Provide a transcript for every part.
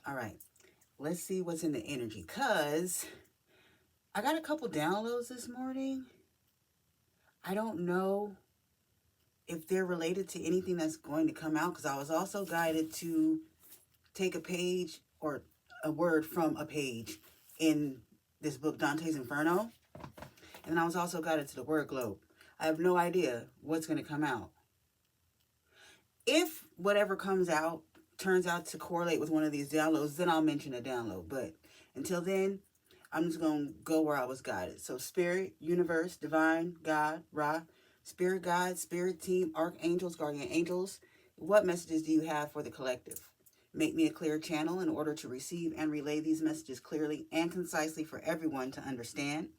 All right. Let's see what's in the energy. Because I got a couple downloads this morning. I don't know if they're related to anything that's going to come out, because I was also guided to take a page or a word from a page in this book, Dante's Inferno. And then I was also guided to the word globe. I have no idea what's going to come out. If whatever comes out turns out to correlate with one of these downloads, then I'll mention a download. But until then, I'm just going to go where I was guided. So spirit, universe, divine, God, Ra, spirit guide, spirit team, archangels, guardian angels. What messages do you have for the collective? Make me a clear channel in order to receive and relay these messages clearly and concisely for everyone to understand.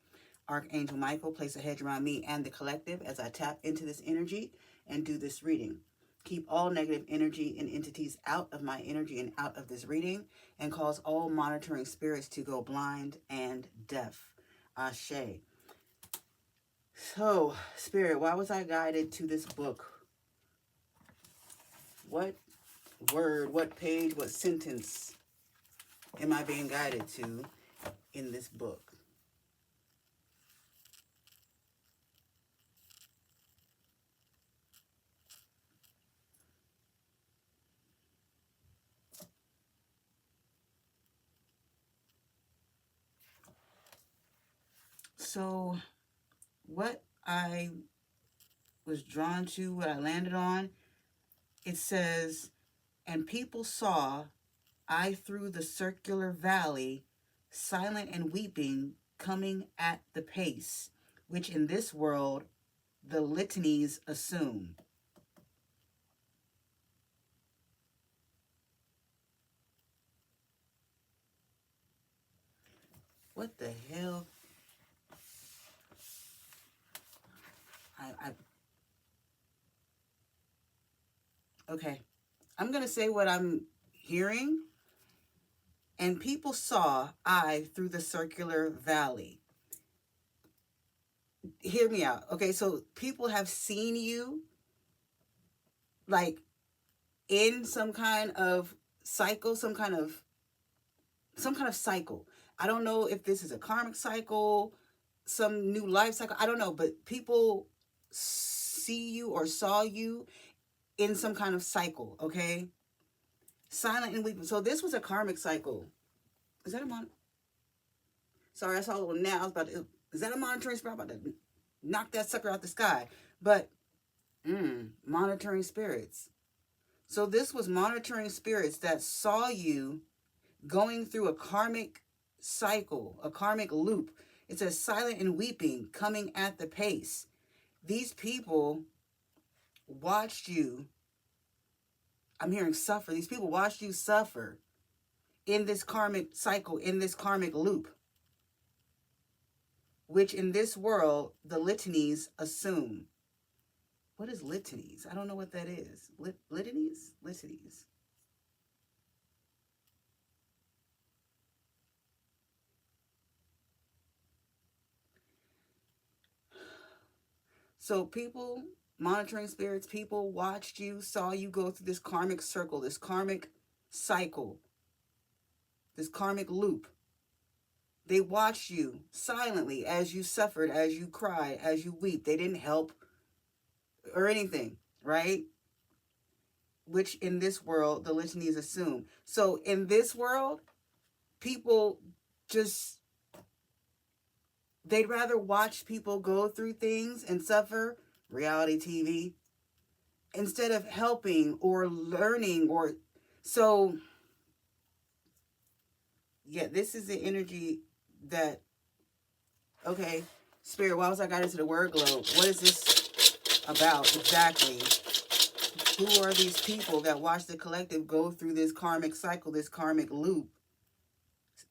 Archangel Michael, place a hedge around me and the collective as I tap into this energy and do this reading. Keep all negative energy and entities out of my energy and out of this reading, and cause all monitoring spirits to go blind and deaf. Ashe. So, Spirit, why was I guided to this book? What word, what page, what sentence am I being guided to in this book? So, what I was drawn to, what I landed on, it says, and people saw I through the circular valley, silent and weeping, coming at the pace, which in this world the litanies assume. What the hell? Okay. I'm going to say what I'm hearing. And people saw I through the circular valley. Hear me out. Okay, so people have seen you like in some kind of cycle, some kind of cycle. I don't know if this is a karmic cycle, some new life cycle. I don't know, but people see you or saw you in some kind of cycle, okay? Silent and weeping. So this was a karmic cycle. Is that a Sorry, I saw a little now. I was about to... Is that a monitoring spirit? I'm about to knock that sucker out the sky. But, monitoring spirits. So this was monitoring spirits that saw you going through a karmic cycle, a karmic loop. It says silent and weeping, coming at the pace. These people watched you, I'm hearing suffer. These people watched you suffer in this karmic cycle, in this karmic loop, which in this world, the litanies assume. What is litanies? I don't know what that is. Litanies? Litanies. So people, monitoring spirits, people watched you, saw you go through this karmic circle, this karmic cycle, this karmic loop. They watched you silently as you suffered, as you cried, as you weep. They didn't help or anything, right? Which in this world, the litanies assume. So in this world, people just, they'd rather watch people go through things and suffer, reality TV, instead of helping or learning or... So, yeah, this is the energy that... Okay, Spirit, why was I guided to the word globe? What is this about exactly? Who are these people that watch the collective go through this karmic cycle, this karmic loop,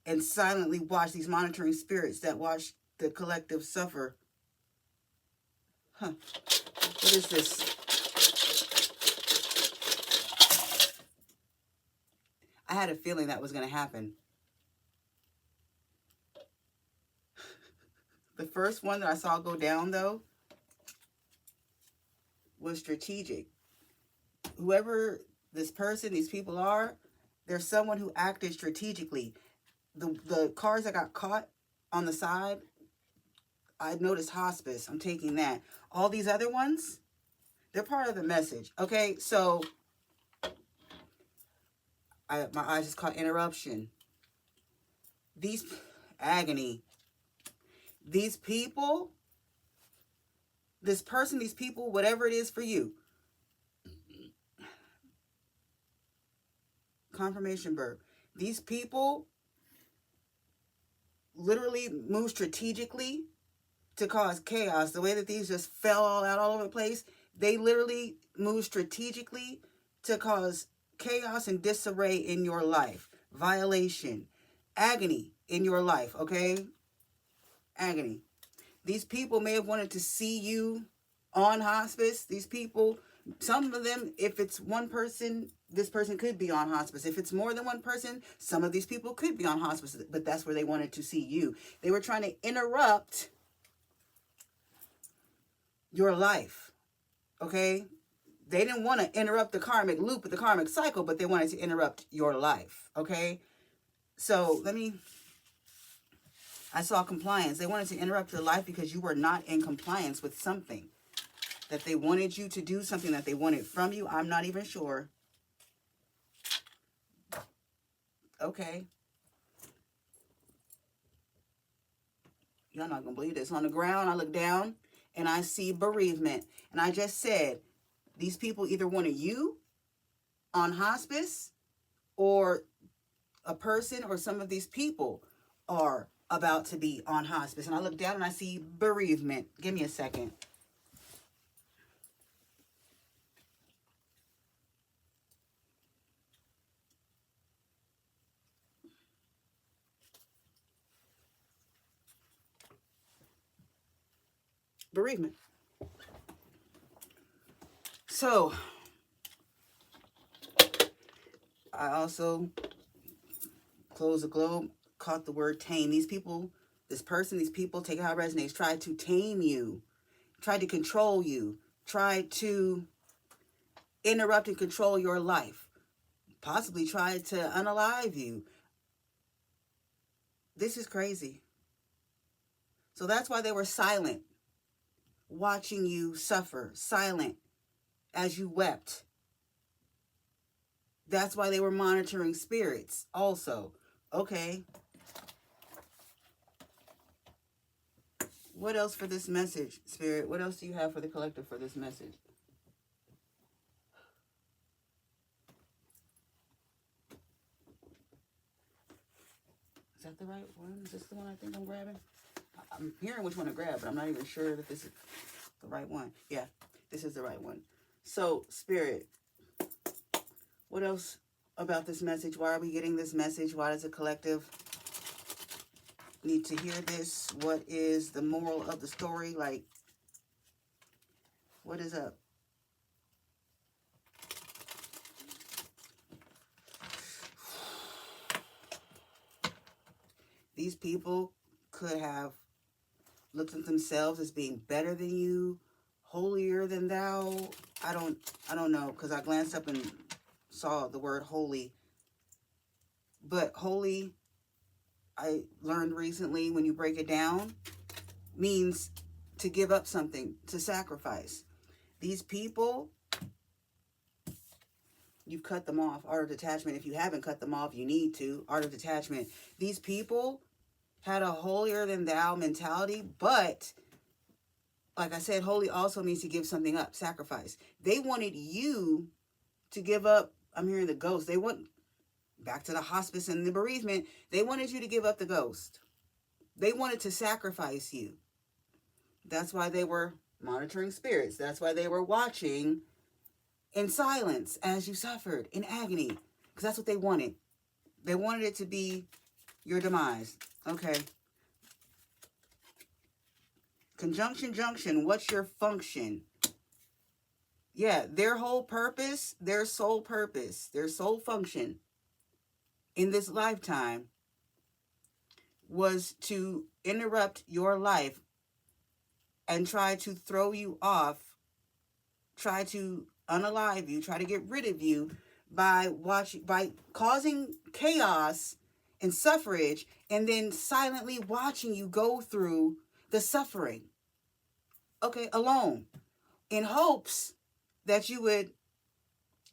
and silently watch these monitoring spirits that watch the collective suffer? Huh. What is this? I had a feeling that was going to happen. The first one that I saw go down, though, was strategic. Whoever this person, these people are, There's someone who acted strategically. The cars that got caught on the side, I noticed hospice. I'm taking that. All these other ones, they're part of the message. Okay, so my eyes just caught interruption. These agony. These people, this person, these people, whatever it is for you. Confirmation burp. These people literally move strategically to cause chaos. The way that these just fell all out all over the place, they literally move strategically to cause chaos and disarray in your life. Violation, agony in your life, okay? Agony. These people may have wanted to see you on hospice. These people, some of them, if it's one person, this person could be on hospice. If it's more than one person, some of these people could be on hospice, but that's where they wanted to see you. They were trying to interrupt your life, okay? They didn't want to interrupt the karmic loop of the karmic cycle, but they wanted to interrupt your life, okay? So I saw compliance. They wanted to interrupt your life because you were not in compliance with something. That they wanted you to do something that they wanted from you. I'm not even sure. Okay. Y'all not going to believe this. On the ground, I look down and I see bereavement. And I just said, these people either wanted you on hospice, or a person or some of these people are about to be on hospice. And I look down and I see bereavement. Give me a second. Bereavement. So I also close the globe, caught the word tame. These people, this person, these people, take it how it resonates, try to tame you, try to control you, try to interrupt and control your life, possibly try to unalive you. This is crazy. So that's why they were silent, watching you suffer, silent as you wept. That's why they were monitoring spirits also. Okay. What else for this message, Spirit? What else do you have for the collective for this message? Is that the right one? Is this the one I think I'm grabbing? I'm hearing which one to grab, but I'm not even sure that this is the right one. Yeah, this is the right one. So, Spirit, what else about this message? Why are we getting this message? Why does the collective need to hear this? What is the moral of the story? Like, what is up? These people could have looked at themselves as being better than you, holier than thou. I don't know, because I glanced up and saw the word holy. But holy, I learned recently, when you break it down, means to give up something, to sacrifice. These people, you've cut them off. Art of detachment. If you haven't cut them off, you need to. Art of detachment. These people had a holier than thou mentality, but like I said, holy also means to give something up, sacrifice. They wanted you to give up. I'm hearing the ghost. They want, back to the hospice and the bereavement, they wanted you to give up the ghost. They wanted to sacrifice you. That's why they were monitoring spirits. That's why they were watching in silence as you suffered in agony, because that's what they wanted. They wanted it to be your demise. Okay. Conjunction junction. What's your function? Yeah, their whole purpose, their sole purpose, their sole function in this lifetime was to interrupt your life and try to throw you off, try to unalive you, try to get rid of you by causing chaos and suffrage, and then silently watching you go through the suffering, okay, alone, in hopes that you would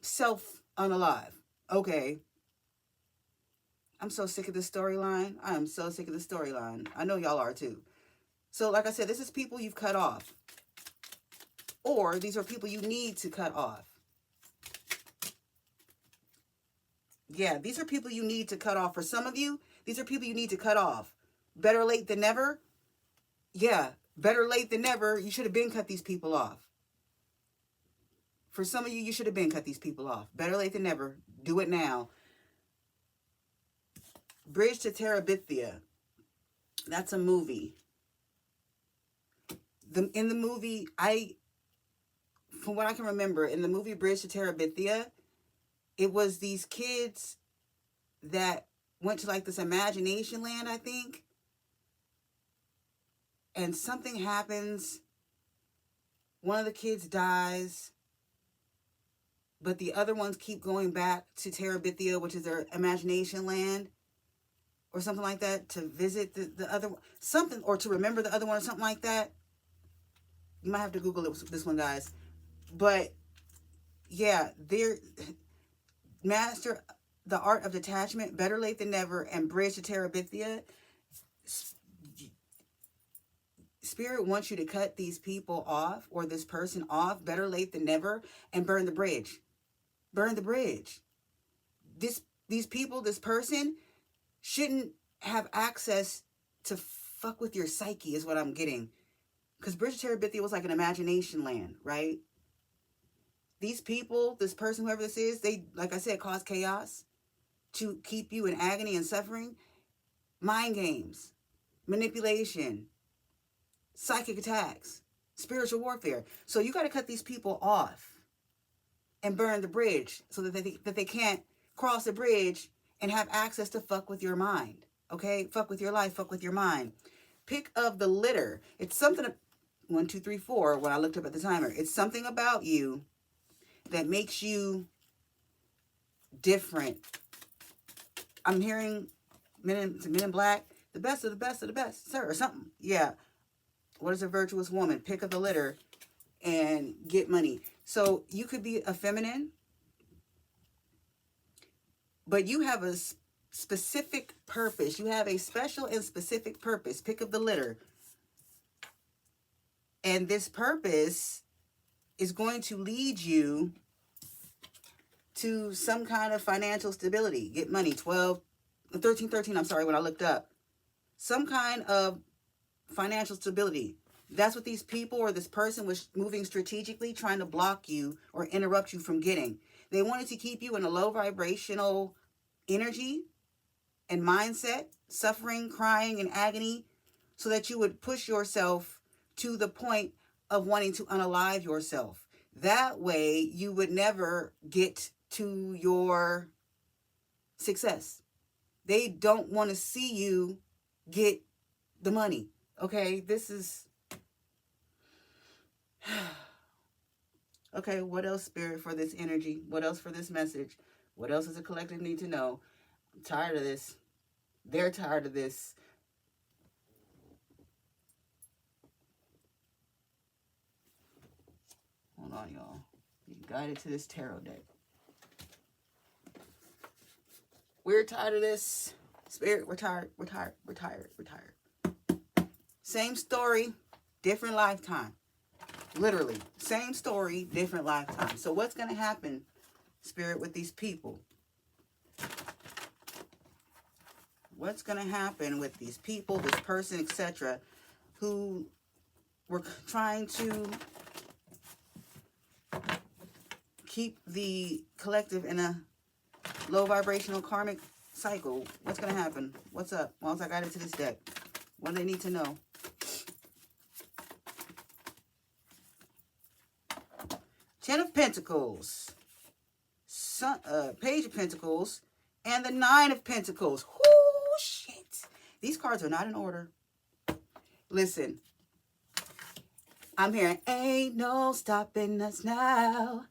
self-unalive. Okay. I'm so sick of this storyline. I am so sick of this storyline. I know y'all are too. So like I said, this is people you've cut off. Or these are people you need to cut off. Yeah, these are people you need to cut off. For some of you, these are people you need to cut off. Better late than never. Yeah, better late than never. You should have been cut these people off. For some of you, you should have been cut these people off. Better late than never. Do it now. Bridge to Terabithia. That's a movie. In the movie, from what I can remember, in the movie Bridge to Terabithia, it was these kids that went to like this imagination land, I think. And something happens. One of the kids dies. But the other ones keep going back to Terabithia, which is their imagination land. Or something like that. To visit the other one. Something, or to remember the other one or something like that. You might have to Google this one, guys. But, yeah, they're... Master the Art of Detachment, Better Late Than Never, and Bridge to Terabithia. Spirit wants you to cut these people off, or this person off, better late than never, and burn the bridge. Burn the bridge. These people, this person, shouldn't have access to fuck with your psyche, is what I'm getting. Because Bridge to Terabithia was like an imagination land, right? These people, this person, whoever this is, they, like I said, cause chaos to keep you in agony and suffering. Mind games, manipulation, psychic attacks, spiritual warfare. So you got to cut these people off and burn the bridge so that they can't cross the bridge and have access to fuck with your mind. Okay? Fuck with your life, fuck with your mind. Pick of the litter. It's something, 1, 2, 3, 4, when I looked up at the timer. It's something about you that makes you different. I'm hearing Men in Black, the best of the best of the best, sir, or something. Yeah. What is a virtuous woman? Pick of the litter and get money. So you could be a feminine, but you have a specific purpose. You have a special and specific purpose. Pick of the litter. And this purpose is going to lead you to some kind of financial stability. Get money. 13, I'm sorry, when I looked up. Some kind of financial stability. That's what these people or this person was moving strategically, trying to block you or interrupt you from getting. They wanted to keep you in a low vibrational energy and mindset, suffering, crying, and agony, so that you would push yourself to the point of wanting to unalive yourself. That way, you would never get to your success. They don't want to see you get the money. Okay, this is... Okay, what else, Spirit, for this energy? What else for this message? What else does the collective need to know? I'm tired of this. They're tired of this. Hold on, y'all. Be guided to this tarot deck. We're tired of this. Spirit, we're tired. We're tired. We're tired. We're tired. Same story, different lifetime. Literally, same story, different lifetime. So what's going to happen, Spirit, with these people? What's going to happen with these people, this person, etc., who were trying to keep the collective in a low vibrational karmic cycle? What's going to happen? What's up? Once I got into this deck, what do they need to know? Ten of Pentacles, Page of Pentacles, and the Nine of Pentacles. Oh, shit. These cards are not in order. Listen, I'm hearing, ain't no stopping us now.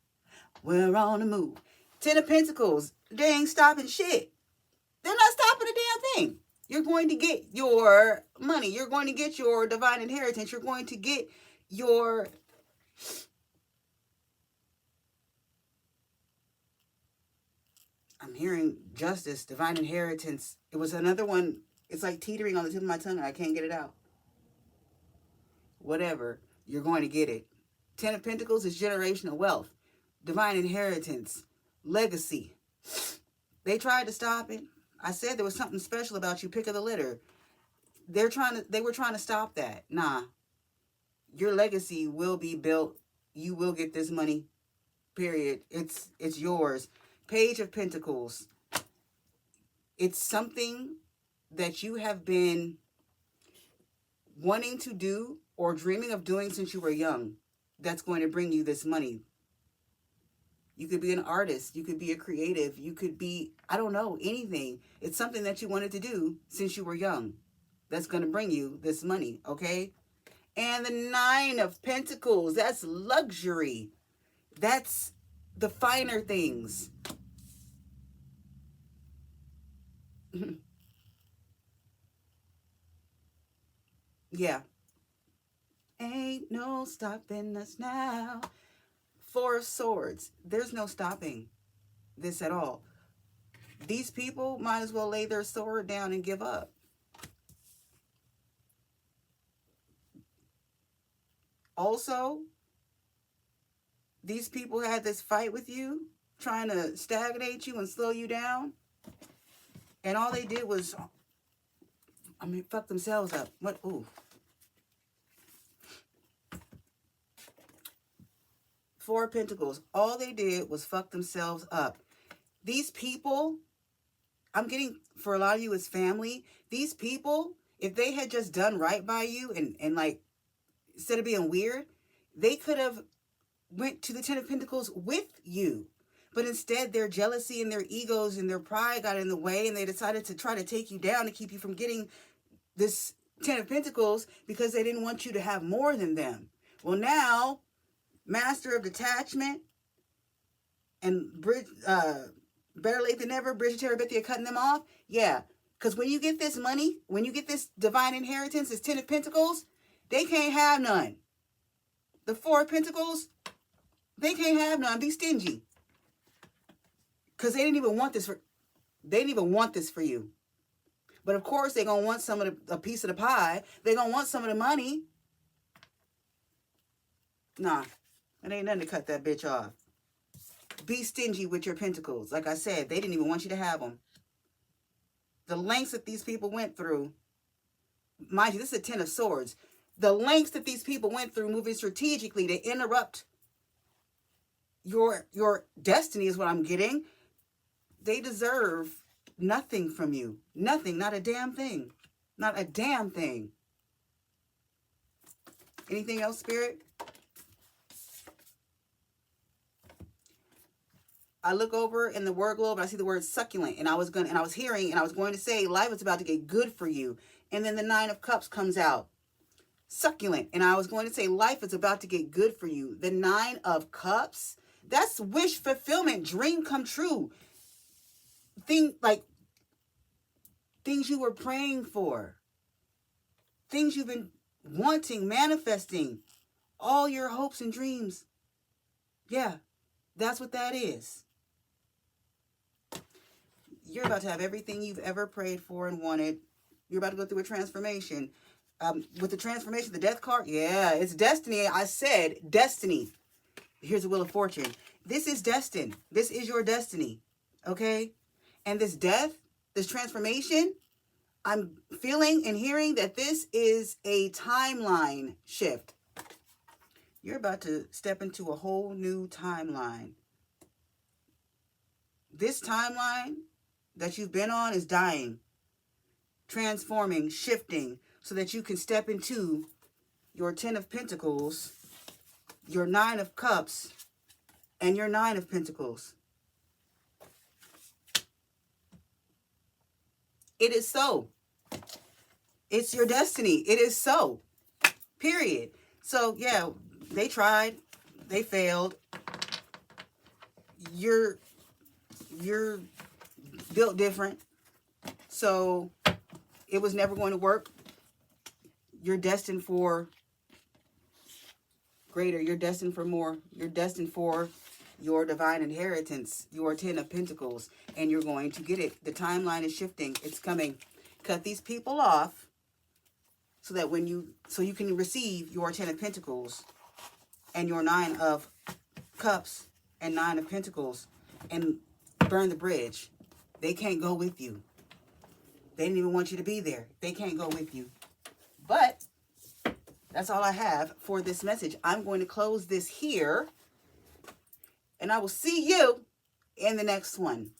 We're on the move. Ten of Pentacles, they ain't stopping shit. They're not stopping a damn thing. You're going to get your money. You're going to get your divine inheritance. You're going to get your... I'm hearing justice, divine inheritance. It was another one. It's like teetering on the tip of my tongue and I can't get it out. Whatever. You're going to get it. Ten of Pentacles is generational wealth. Divine inheritance. Legacy. They tried to stop it. I said there was something special about you. Pick of the litter. They were trying to stop that. Nah. Your legacy will be built. You will get this money. Period. It's yours. Page of Pentacles. It's something that you have been wanting to do or dreaming of doing since you were young. That's going to bring you this money. You could be an artist. You could be a creative. You could be, I don't know, anything. It's something that you wanted to do since you were young. That's going to bring you this money, okay? And the Nine of Pentacles, that's luxury. That's the finer things. Yeah. Ain't no stopping us now. Four of Swords. There's no stopping this at all. These people might as well lay their sword down and give up. Also, these people had this fight with you, trying to stagnate you and slow you down. And all they did was, fuck themselves up. What? Ooh. Four of Pentacles. All they did was fuck themselves up. These people, I'm getting, for a lot of you, it's family. These people, if they had just done right by you and like, instead of being weird, they could have went to the Ten of Pentacles with you. But instead, their jealousy and their egos and their pride got in the way, and they decided to try to take you down to keep you from getting this Ten of Pentacles because they didn't want you to have more than them. Well, now, Master of Detachment and better late than never, Bridget Terabithia cutting them off. Yeah, because when you get this money, when you get this divine inheritance, this Ten of Pentacles, they can't have none. The Four of Pentacles, they can't have none. Be stingy. Because they didn't even want this for you. But of course, they're going to want a piece of the pie. They're going to want some of the money. Nah, it ain't nothing to cut that bitch off. Be stingy with your pentacles. Like I said, they didn't even want you to have them. The lengths that these people went through, mind you, this is a Ten of Swords. The lengths that these people went through moving strategically to interrupt your destiny is what I'm getting. They deserve nothing from you. Nothing. Not a damn thing. Not a damn thing. Anything else, Spirit? I look over in the word globe and I see the word succulent, and I was going to say life is about to get good for you. And then the Nine of Cups comes out. Succulent. And I was going to say life is about to get good for you. The Nine of Cups, that's wish fulfillment, dream come true. Things you were praying for. Things you've been wanting, manifesting. All your hopes and dreams. Yeah, that's what that is. You're about to have everything you've ever prayed for and wanted. You're about to go through a transformation. With the transformation, the death card, yeah, it's destiny. I said destiny. Here's the Wheel of Fortune. This is destined. This is your destiny. Okay? And this death, this transformation, I'm feeling and hearing that this is a timeline shift. You're about to step into a whole new timeline. This timeline that you've been on is dying, transforming, shifting, so that you can step into your Ten of Pentacles, your Nine of Cups, and your Nine of Pentacles. It is so. It's your destiny. It is so. Period. So, yeah, they tried. They failed. You're you're built different. So it was never going to work. You're destined for greater. You're destined for more. You're destined for your divine inheritance, your 10 of Pentacles, and you're going to get it. The timeline is shifting. It's coming. Cut these people off so that you can receive your 10 of Pentacles and your 9 of Cups and 9 of Pentacles and burn the bridge. They can't go with you. They didn't even want you to be there. They can't go with you. But that's all I have for this message. I'm going to close this here. And I will see you in the next one.